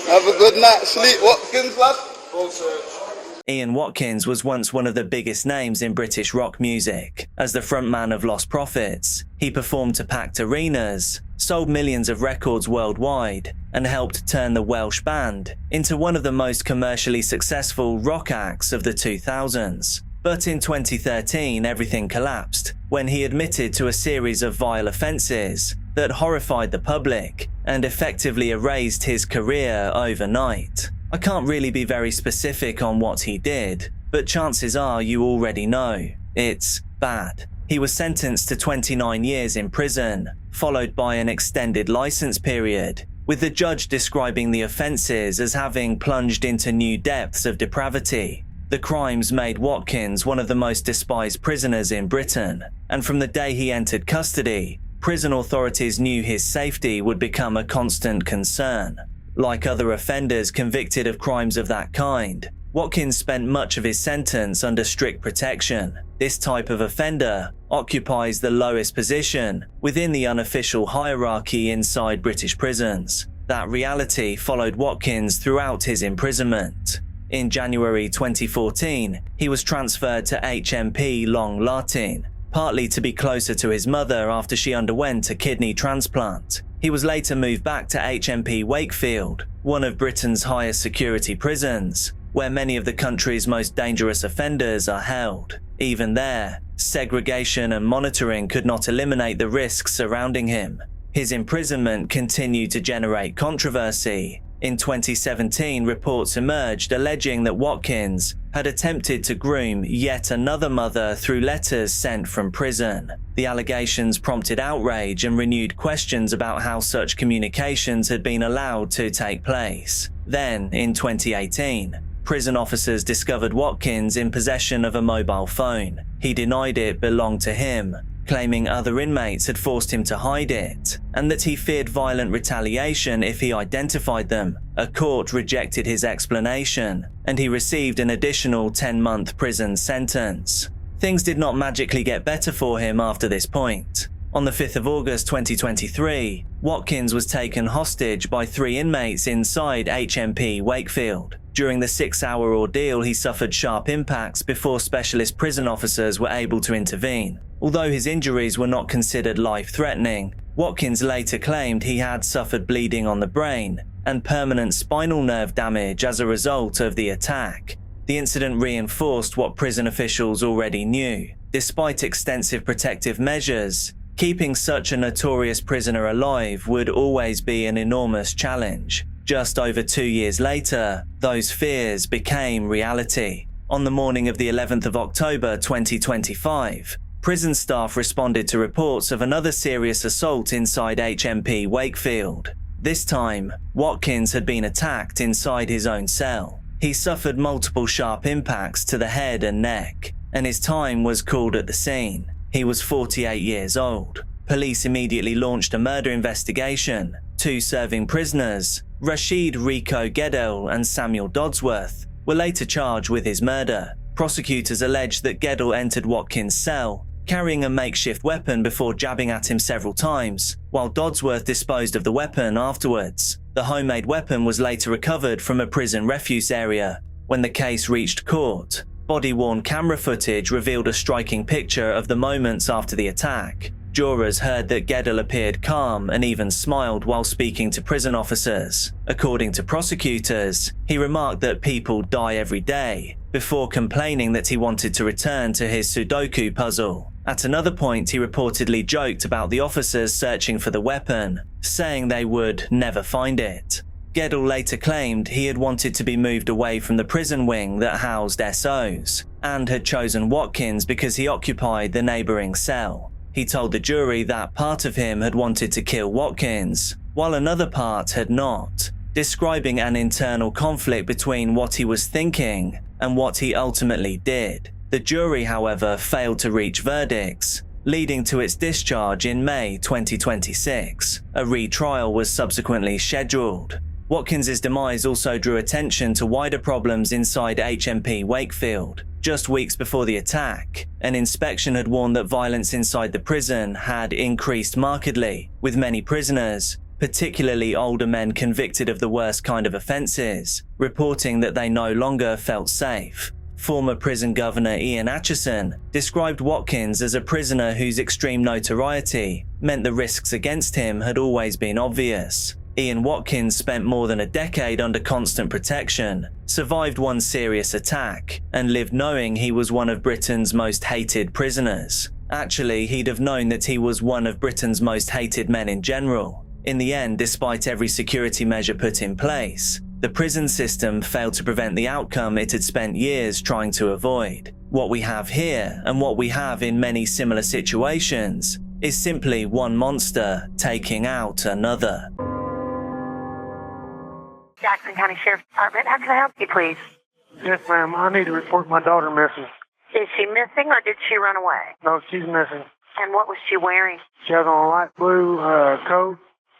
Have a good night, sleep, Watkins, lad. Ian Watkins was once one of the biggest names in British rock music. As the frontman of Lost Prophets, he performed to packed arenas, sold millions of records worldwide, and helped turn the Welsh band into one of the most commercially successful rock acts of the 2000s. But in 2013, everything collapsed when he admitted to a series of vile offences that horrified the public and effectively erased his career overnight. I can't really be very specific on what he did, but chances are you already know. It's bad. He was sentenced to 29 years in prison, followed by an extended license period, with the judge describing the offences as having plunged into new depths of depravity. The crimes made Watkins one of the most despised prisoners in Britain, and from the day he entered custody, prison authorities knew his safety would become a constant concern. Like other offenders convicted of crimes of that kind, Watkins spent much of his sentence under strict protection. This type of offender occupies the lowest position within the unofficial hierarchy inside British prisons. That reality followed Watkins throughout his imprisonment. In January 2014, he was transferred to HMP Long Lartin, partly to be closer to his mother after she underwent a kidney transplant. He was later moved back to HMP Wakefield, one of Britain's highest security prisons, where many of the country's most dangerous offenders are held. Even there, segregation and monitoring could not eliminate the risks surrounding him. His imprisonment continued to generate controversy. In 2017, reports emerged alleging that Watkins had attempted to groom yet another mother through letters sent from prison. The allegations prompted outrage and renewed questions about how such communications had been allowed to take place. Then, in 2018, prison officers discovered Watkins in possession of a mobile phone. He denied it belonged to him, claiming other inmates had forced him to hide it, and that he feared violent retaliation if he identified them. A court rejected his explanation, and he received an additional 10-month prison sentence. Things did not magically get better for him after this point. On the 5th of August 2023, Watkins was taken hostage by 3 inmates inside HMP Wakefield. During the 6-hour ordeal, he suffered sharp impacts before specialist prison officers were able to intervene. Although his injuries were not considered life-threatening, Watkins later claimed he had suffered bleeding on the brain and permanent spinal nerve damage as a result of the attack. The incident reinforced what prison officials already knew. Despite extensive protective measures, keeping such a notorious prisoner alive would always be an enormous challenge. Just over 2 years later, those fears became reality. On the morning of the 11th of October 2025, prison staff responded to reports of another serious assault inside HMP Wakefield. This time, Watkins had been attacked inside his own cell. He suffered multiple sharp impacts to the head and neck, and his time was called at the scene. He was 48 years old. Police immediately launched a murder investigation. 2 serving prisoners, Rashid Rico Gedel and Samuel Dodsworth, were later charged with his murder. Prosecutors alleged that Geddle entered Watkins' cell, carrying a makeshift weapon before jabbing at him several times, while Dodsworth disposed of the weapon afterwards. The homemade weapon was later recovered from a prison refuse area. When the case reached court, body-worn camera footage revealed a striking picture of the moments after the attack. Jurors heard that Geddle appeared calm and even smiled while speaking to prison officers. According to prosecutors, he remarked that people die every day, before complaining that he wanted to return to his Sudoku puzzle. At another point, he reportedly joked about the officers searching for the weapon, saying they would never find it. Geddle later claimed he had wanted to be moved away from the prison wing that housed SOs, and had chosen Watkins because he occupied the neighbouring cell. He told the jury that part of him had wanted to kill Watkins, while another part had not, describing an internal conflict between what he was thinking and what he ultimately did. The jury, however, failed to reach verdicts, leading to its discharge in May 2026. A retrial was subsequently scheduled. Watkins' demise also drew attention to wider problems inside HMP Wakefield. Just weeks before the attack, an inspection had warned that violence inside the prison had increased markedly, with many prisoners, particularly older men convicted of the worst kind of offences, reporting that they no longer felt safe. Former prison governor Ian Atchison described Watkins as a prisoner whose extreme notoriety meant the risks against him had always been obvious. Ian Watkins spent more than a decade under constant protection, survived one serious attack, and lived knowing he was one of Britain's most hated prisoners. Actually, he'd have known that he was one of Britain's most hated men in general. In the end, despite every security measure put in place, the prison system failed to prevent the outcome it had spent years trying to avoid. What we have here, and what we have in many similar situations, is simply one monster taking out another. Jackson County Sheriff's Department. How can I help you, please? Yes, ma'am. I need to report my daughter missing. Is she missing or did she run away? No, she's missing. And what was she wearing? She has on a light blue coat,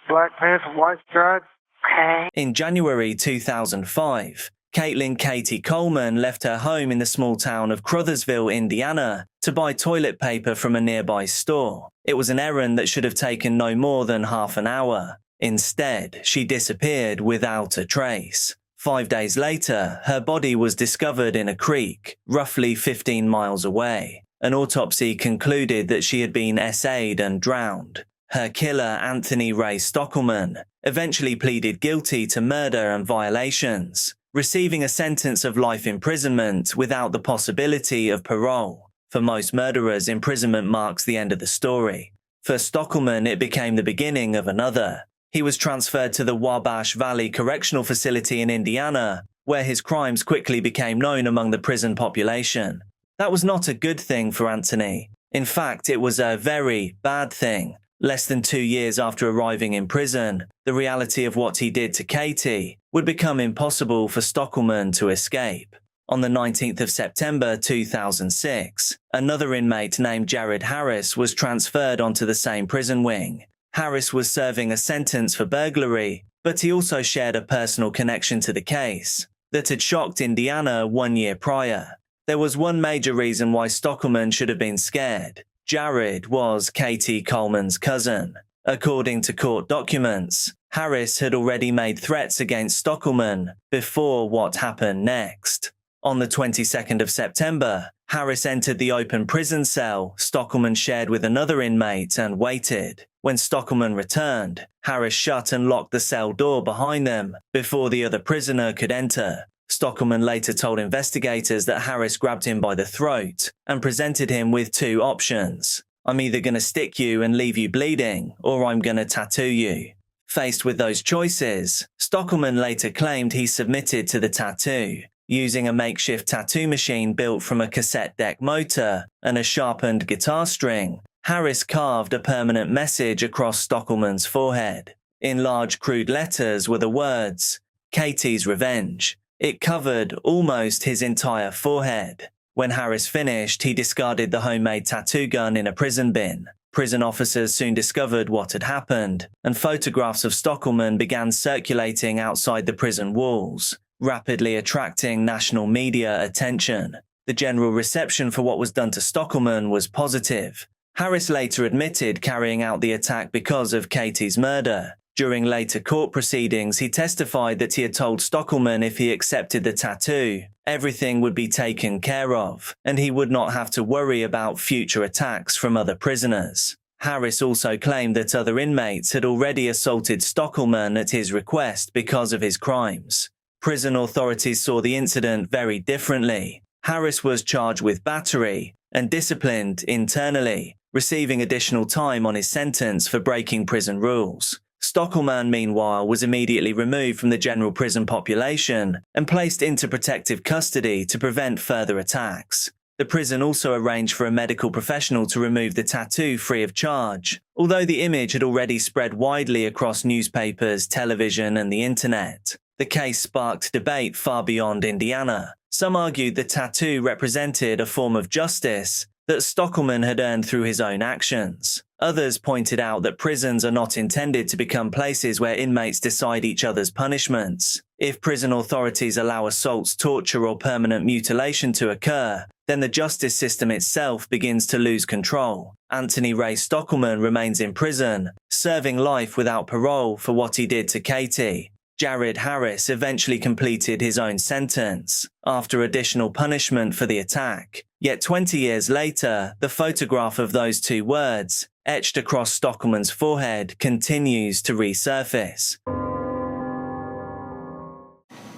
black pants with white stripes. Okay. In January 2005, Caitlin Katie Coleman left her home in the small town of Crothersville, Indiana, to buy toilet paper from a nearby store. It was an errand that should have taken no more than half an hour. Instead, she disappeared without a trace. 5 days later, her body was discovered in a creek, roughly 15 miles away. An autopsy concluded that she had been SA'd and drowned. Her killer, Anthony Ray Stockelman, eventually pleaded guilty to murder and violations, receiving a sentence of life imprisonment without the possibility of parole. For most murderers, imprisonment marks the end of the story. For Stockelman, it became the beginning of another. He was transferred to the Wabash Valley Correctional Facility in Indiana, where his crimes quickly became known among the prison population. That was not a good thing for Anthony. In fact, it was a very bad thing. Less than 2 years after arriving in prison, the reality of what he did to Katie would become impossible for Stockelman to escape. On the 19th of September 2006, another inmate named Jared Harris was transferred onto the same prison wing. Harris was serving a sentence for burglary, but he also shared a personal connection to the case that had shocked Indiana 1 year prior. There was one major reason why Stockelman should have been scared. Jared was Katie Coleman's cousin. According to court documents, Harris had already made threats against Stockelman before what happened next. On the 22nd of September, Harris entered the open prison cell Stockelman shared with another inmate and waited. When Stockelman returned, Harris shut and locked the cell door behind them before the other prisoner could enter. Stockelman later told investigators that Harris grabbed him by the throat and presented him with two options. I'm either going to stick you and leave you bleeding, or I'm going to tattoo you. Faced with those choices, Stockelman later claimed he submitted to the tattoo. Using a makeshift tattoo machine built from a cassette deck motor and a sharpened guitar string, Harris carved a permanent message across Stockelman's forehead. In large crude letters were the words, "Katie's Revenge." It covered almost his entire forehead. When Harris finished, he discarded the homemade tattoo gun in a prison bin. Prison officers soon discovered what had happened, and photographs of Stockelman began circulating outside the prison walls. rapidly attracting national media attention. The general reception for what was done to Stockelman was positive. Harris later admitted carrying out the attack because of Katie's murder. During later court proceedings, he testified that he had told Stockelman if he accepted the tattoo, everything would be taken care of, and he would not have to worry about future attacks from other prisoners. Harris also claimed that other inmates had already assaulted Stockelman at his request because of his crimes. Prison authorities saw the incident very differently. Harris was charged with battery and disciplined internally, receiving additional time on his sentence for breaking prison rules. Stockelman, meanwhile, was immediately removed from the general prison population and placed into protective custody to prevent further attacks. The prison also arranged for a medical professional to remove the tattoo free of charge, although the image had already spread widely across newspapers, television, and the internet. The case sparked debate far beyond Indiana. Some argued the tattoo represented a form of justice that Stockelman had earned through his own actions. Others pointed out that prisons are not intended to become places where inmates decide each other's punishments. If prison authorities allow assaults, torture, or permanent mutilation to occur, then the justice system itself begins to lose control. Anthony Ray Stockelman remains in prison, serving life without parole for what he did to Katie. Jared Harris eventually completed his own sentence after additional punishment for the attack. Yet 20 years later, the photograph of those two words, etched across Stockelman's forehead, continues to resurface.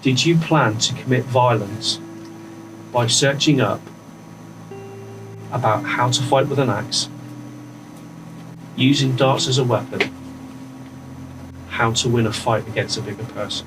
Did you plan to commit violence by searching up about how to fight with an axe, using darts as a weapon, how to win a fight against a bigger person?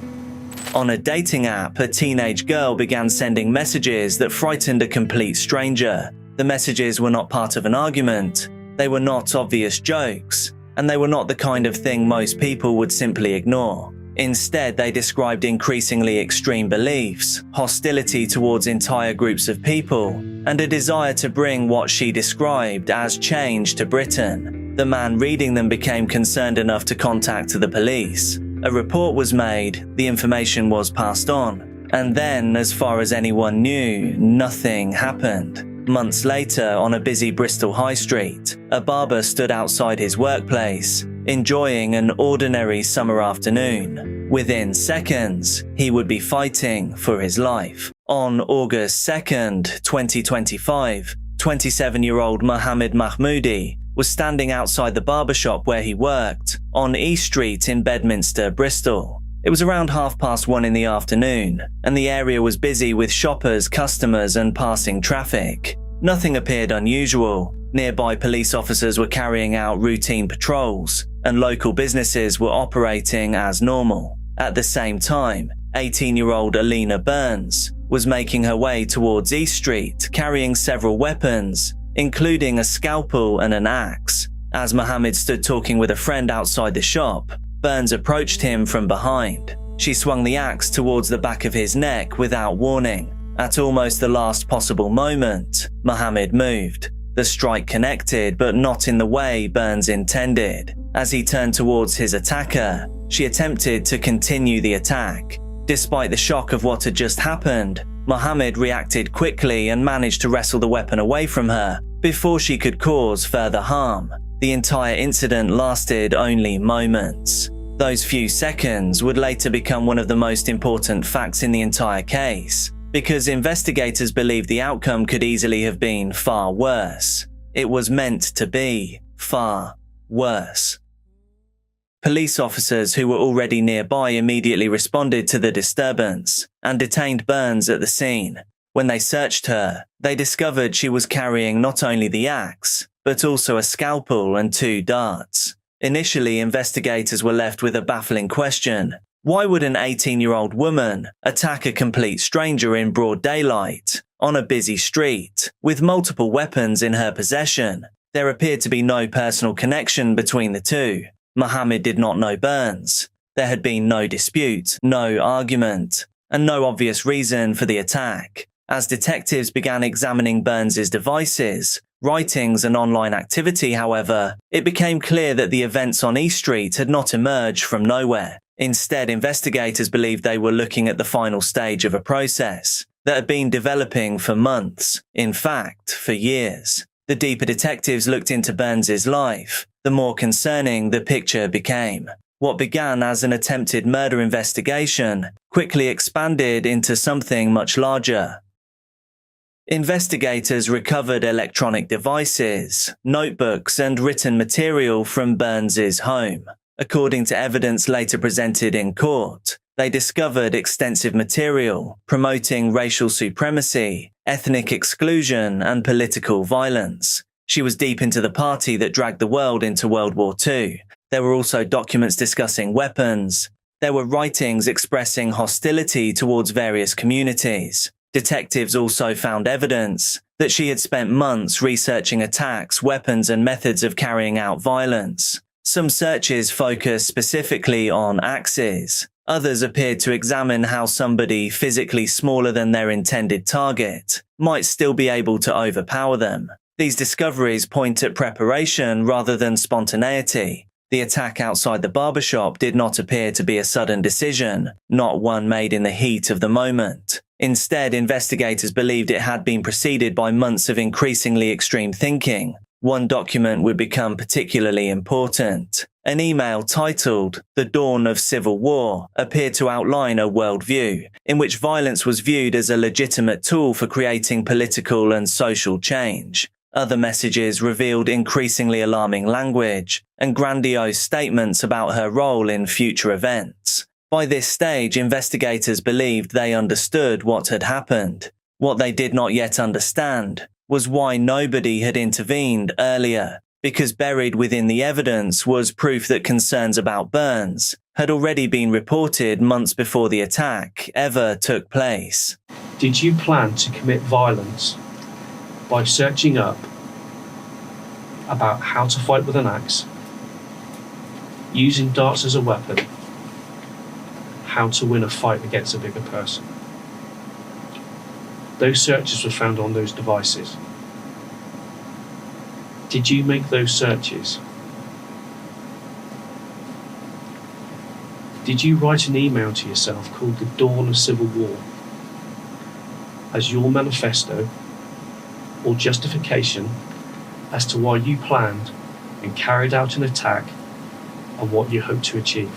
On a dating app, a teenage girl began sending messages that frightened a complete stranger. The messages were not part of an argument, they were not obvious jokes, and they were not the kind of thing most people would simply ignore. Instead, they described increasingly extreme beliefs, hostility towards entire groups of people, and a desire to bring what she described as change to Britain. The man reading them became concerned enough to contact the police. A report was made, the information was passed on, and then, as far as anyone knew, nothing happened. Months later, on a busy Bristol high street, a barber stood outside his workplace, enjoying an ordinary summer afternoon. Within seconds, he would be fighting for his life. On August 2nd, 2025, 27-year-old Mohammed Mahmoudi was standing outside the barbershop where he worked, on East Street in Bedminster, Bristol. It was around 1:30 in the afternoon, and the area was busy with shoppers, customers, and passing traffic. Nothing appeared unusual. Nearby police officers were carrying out routine patrols, and local businesses were operating as normal. At the same time, 18-year-old Alina Burns was making her way towards East Street, carrying several weapons, including a scalpel and an axe. As Mohammed stood talking with a friend outside the shop, Burns approached him from behind. She swung the axe towards the back of his neck without warning. At almost the last possible moment, Mohammed moved. The strike connected, but not in the way Burns intended. As he turned towards his attacker, she attempted to continue the attack. Despite the shock of what had just happened, Mohammed reacted quickly and managed to wrestle the weapon away from her before she could cause further harm. The entire incident lasted only moments. Those few seconds would later become one of the most important facts in the entire case, because investigators believed the outcome could easily have been far worse. It was meant to be far worse. Police officers who were already nearby immediately responded to the disturbance and detained Burns at the scene. When they searched her, they discovered she was carrying not only the axe, but also a scalpel and 2 darts. Initially, investigators were left with a baffling question. Why would an 18-year-old woman attack a complete stranger in broad daylight, on a busy street, with multiple weapons in her possession? There appeared to be no personal connection between the two. Mohammed did not know Burns. There had been no dispute, no argument, and no obvious reason for the attack. As detectives began examining Burns's devices, writings, and online activity, however, it became clear that the events on East Street had not emerged from nowhere. Instead, investigators believed they were looking at the final stage of a process that had been developing for months, in fact, for years. The deeper detectives looked into Burns's life, the more concerning the picture became. What began as an attempted murder investigation quickly expanded into something much larger. Investigators recovered electronic devices, notebooks, and written material from Burns's home. According to evidence later presented in court, they discovered extensive material promoting racial supremacy, ethnic exclusion, and political violence. She was deep into the party that dragged the world into World War II. There were also documents discussing weapons. There were writings expressing hostility towards various communities. Detectives also found evidence that she had spent months researching attacks, weapons, and methods of carrying out violence. Some searches focused specifically on axes. Others appeared to examine how somebody physically smaller than their intended target might still be able to overpower them. These discoveries point at preparation rather than spontaneity. The attack outside the barbershop did not appear to be a sudden decision, not one made in the heat of the moment. Instead, investigators believed it had been preceded by months of increasingly extreme thinking. One document would become particularly important. An email titled "The Dawn of Civil War" appeared to outline a worldview in which violence was viewed as a legitimate tool for creating political and social change. Other messages revealed increasingly alarming language and grandiose statements about her role in future events. By this stage, investigators believed they understood what had happened. What they did not yet understand was why nobody had intervened earlier, because buried within the evidence was proof that concerns about Burns had already been reported months before the attack ever took place. Did you plan to commit violence by searching up about how to fight with an axe, using darts as a weapon, how to win a fight against a bigger person? Those searches were found on those devices. Did you make those searches? Did you write an email to yourself called "The Dawn of Civil War" as your manifesto or justification as to why you planned and carried out an attack and what you hoped to achieve?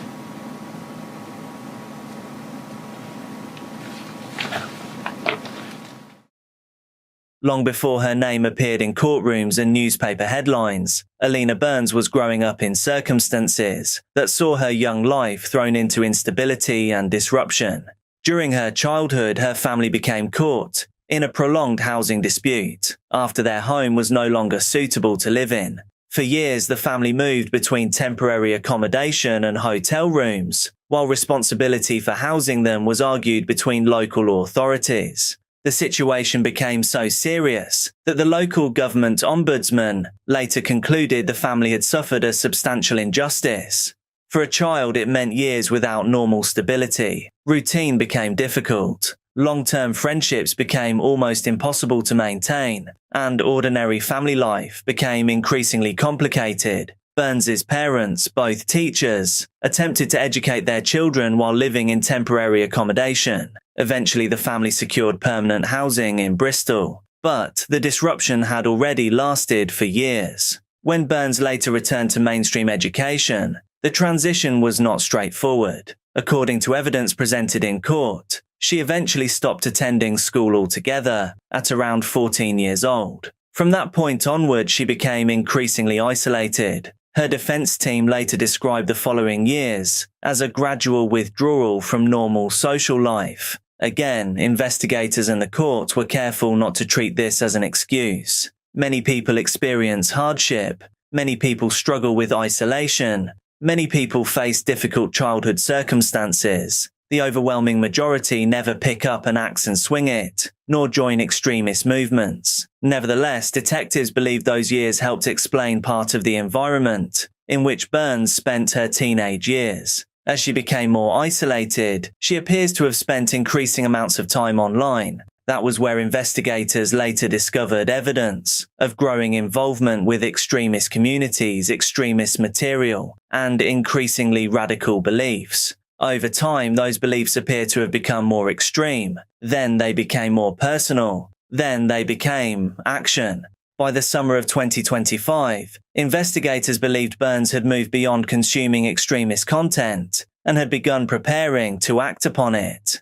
Long before her name appeared in courtrooms and newspaper headlines, Alina Burns was growing up in circumstances that saw her young life thrown into instability and disruption. During her childhood, her family became caught in a prolonged housing dispute after their home was no longer suitable to live in. For years, the family moved between temporary accommodation and hotel rooms, while responsibility for housing them was argued between local authorities. The situation became so serious that the local government ombudsman later concluded the family had suffered a substantial injustice. For a child, it meant years without normal stability. Routine became difficult. Long-term friendships became almost impossible to maintain, and ordinary family life became increasingly complicated. Burns's parents, both teachers, attempted to educate their children while living in temporary accommodation. Eventually, the family secured permanent housing in Bristol, but the disruption had already lasted for years. When Burns later returned to mainstream education, the transition was not straightforward. According to evidence presented in court, she eventually stopped attending school altogether at around 14 years old. From that point onward, she became increasingly isolated. Her defense team later described the following years as a gradual withdrawal from normal social life. Again, investigators and the court were careful not to treat this as an excuse. Many people experience hardship. Many people struggle with isolation. Many people face difficult childhood circumstances. The overwhelming majority never pick up an axe and swing it, nor join extremist movements. Nevertheless, detectives believe those years helped explain part of the environment in which Burns spent her teenage years. As she became more isolated, she appears to have spent increasing amounts of time online. That was where investigators later discovered evidence of growing involvement with extremist communities, extremist material, and increasingly radical beliefs. Over time, those beliefs appear to have become more extreme. Then they became more personal. Then they became action. By the summer of 2025, investigators believed Burns had moved beyond consuming extremist content and had begun preparing to act upon it.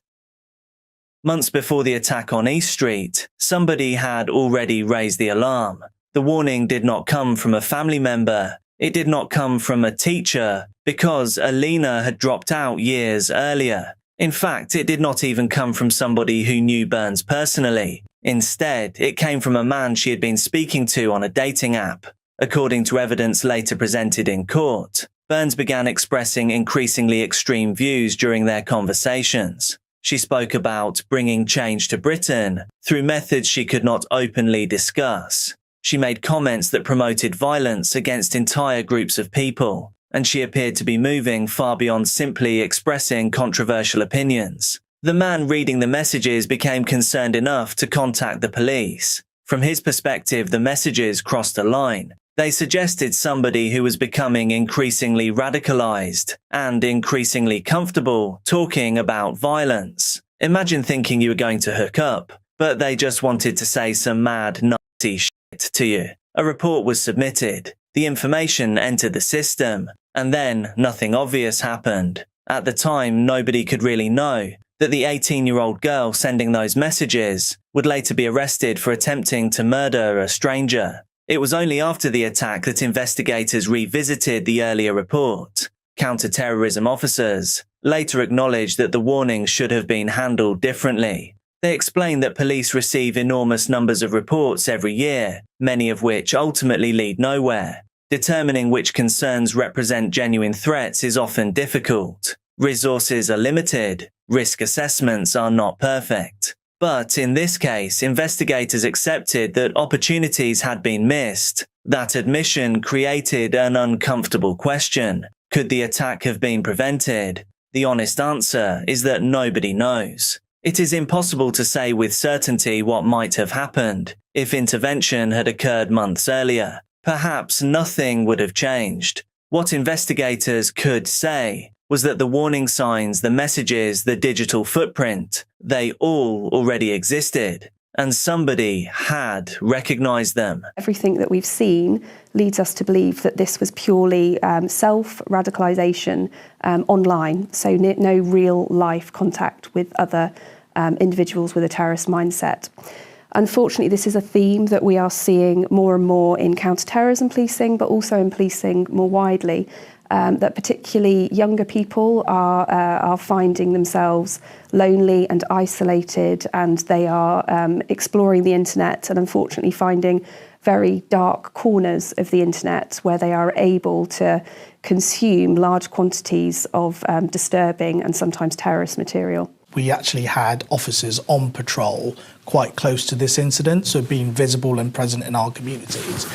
Months before the attack on East Street, somebody had already raised the alarm. The warning did not come from a family member. It did not come from a teacher, because Alina had dropped out years earlier. In fact, it did not even come from somebody who knew Burns personally. Instead, it came from a man she had been speaking to on a dating app. According to evidence later presented in court, Burns began expressing increasingly extreme views during their conversations. She spoke about bringing change to Britain through methods she could not openly discuss. She made comments that promoted violence against entire groups of people, and she appeared to be moving far beyond simply expressing controversial opinions. The man reading the messages became concerned enough to contact the police. From his perspective, the messages crossed a line. They suggested somebody who was becoming increasingly radicalized and increasingly comfortable talking about violence. Imagine thinking you were going to hook up, but they just wanted to say some mad, nasty shit to you. A report was submitted. The information entered the system, and then nothing obvious happened. At the time, nobody could really know that the 18-year-old girl sending those messages would later be arrested for attempting to murder a stranger. It was only after the attack that investigators revisited the earlier report. Counter-terrorism officers later acknowledged that the warning should have been handled differently. They explained that police receive enormous numbers of reports every year, many of which ultimately lead nowhere. Determining which concerns represent genuine threats is often difficult. Resources are limited. Risk assessments are not perfect. But in this case, investigators accepted that opportunities had been missed. That admission created an uncomfortable question. Could the attack have been prevented? The honest answer is that nobody knows. It is impossible to say with certainty what might have happened if intervention had occurred months earlier. Perhaps nothing would have changed. What investigators could say was that the warning signs, the messages, the digital footprint, they all already existed, and somebody had recognized them. Everything that we've seen leads us to believe that this was purely self-radicalisation online, so no real life contact with other individuals with a terrorist mindset. Unfortunately, this is a theme that we are seeing more and more in counter-terrorism policing, but also in policing more widely. That particularly younger people are finding themselves lonely and isolated, and they are exploring the internet and unfortunately finding very dark corners of the internet where they are able to consume large quantities of disturbing and sometimes terrorist material. We actually had officers on patrol quite close to this incident, so being visible and present in our communities.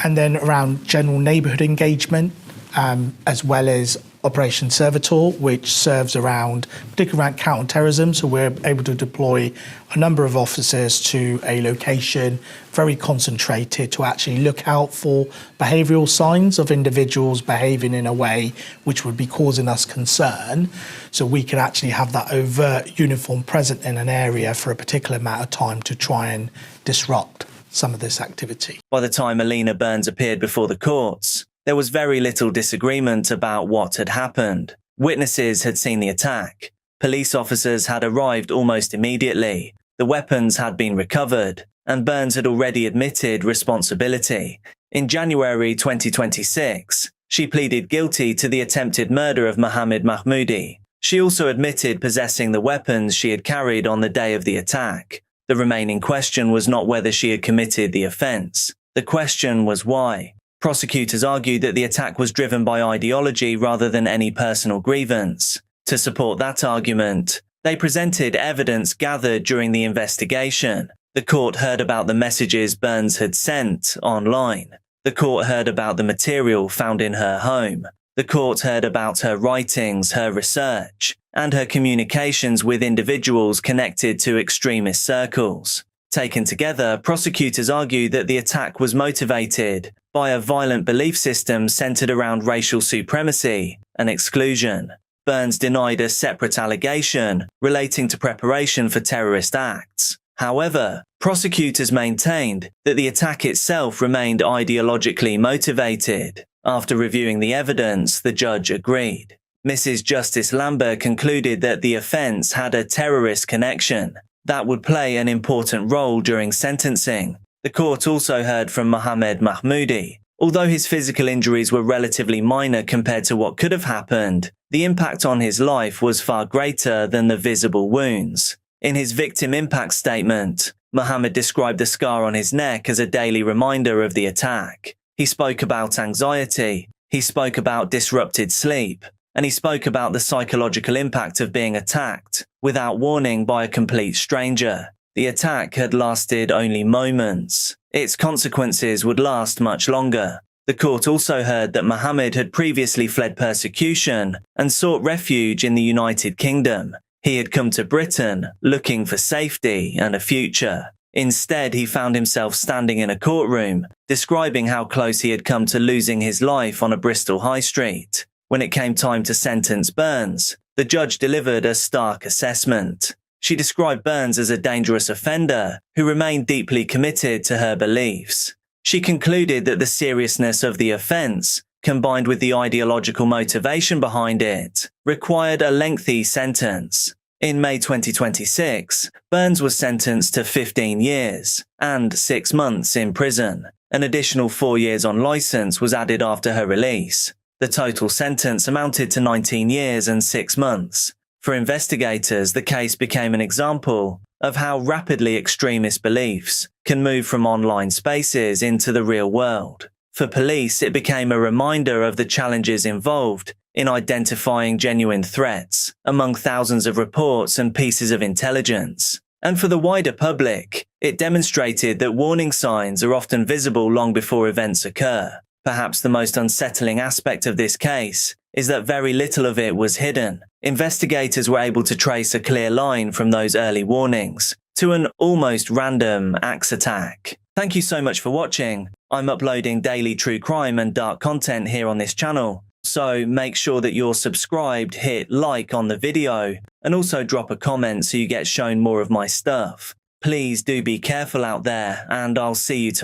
And then around general neighbourhood engagement, as well as Operation Servitor, which serves particularly around counter-terrorism. So we're able to deploy a number of officers to a location, very concentrated, to actually look out for behavioural signs of individuals behaving in a way which would be causing us concern. So we can actually have that overt uniform present in an area for a particular amount of time to try and disrupt some of this activity. By the time Alina Burns appeared before the courts, there was very little disagreement about what had happened. Witnesses had seen the attack. Police officers had arrived almost immediately. The weapons had been recovered, and Burns had already admitted responsibility. In January 2026, she pleaded guilty to the attempted murder of Mohammed Mahmoudi. She also admitted possessing the weapons she had carried on the day of the attack. The remaining question was not whether she had committed the offence. The question was why. Prosecutors argued that the attack was driven by ideology rather than any personal grievance. To support that argument, they presented evidence gathered during the investigation. The court heard about the messages Burns had sent online. The court heard about the material found in her home. The court heard about her writings, her research, and her communications with individuals connected to extremist circles. Taken together, prosecutors argued that the attack was motivated by a violent belief system centered around racial supremacy and exclusion. Burns denied a separate allegation relating to preparation for terrorist acts. However, prosecutors maintained that the attack itself remained ideologically motivated. After reviewing the evidence, the judge agreed. Mrs. Justice Lambert concluded that the offence had a terrorist connection that would play an important role during sentencing. The court also heard from Mohammed Mahmoudi. Although his physical injuries were relatively minor compared to what could have happened, the impact on his life was far greater than the visible wounds. In his victim impact statement, Mohammed described the scar on his neck as a daily reminder of the attack. He spoke about anxiety, he spoke about disrupted sleep, and he spoke about the psychological impact of being attacked without warning by a complete stranger. The attack had lasted only moments. Its consequences would last much longer. The court also heard that Mohammed had previously fled persecution and sought refuge in the United Kingdom. He had come to Britain looking for safety and a future. Instead, he found himself standing in a courtroom, describing how close he had come to losing his life on a Bristol high street. When it came time to sentence Burns, the judge delivered a stark assessment. She described Burns as a dangerous offender who remained deeply committed to her beliefs. She concluded that the seriousness of the offence, combined with the ideological motivation behind it, required a lengthy sentence. In May 2026, Burns was sentenced to 15 years and 6 months in prison. An additional 4 years on licence was added after her release. The total sentence amounted to 19 years and 6 months. For investigators, the case became an example of how rapidly extremist beliefs can move from online spaces into the real world. For police, it became a reminder of the challenges involved in identifying genuine threats among thousands of reports and pieces of intelligence. And for the wider public, it demonstrated that warning signs are often visible long before events occur. Perhaps the most unsettling aspect of this case is that very little of it was hidden. Investigators were able to trace a clear line from those early warnings to an almost random axe attack. Thank you so much for watching. I'm uploading daily true crime and dark content here on this channel, so make sure that you're subscribed, hit like on the video, and also drop a comment so you get shown more of my stuff. Please do be careful out there, and I'll see you tomorrow.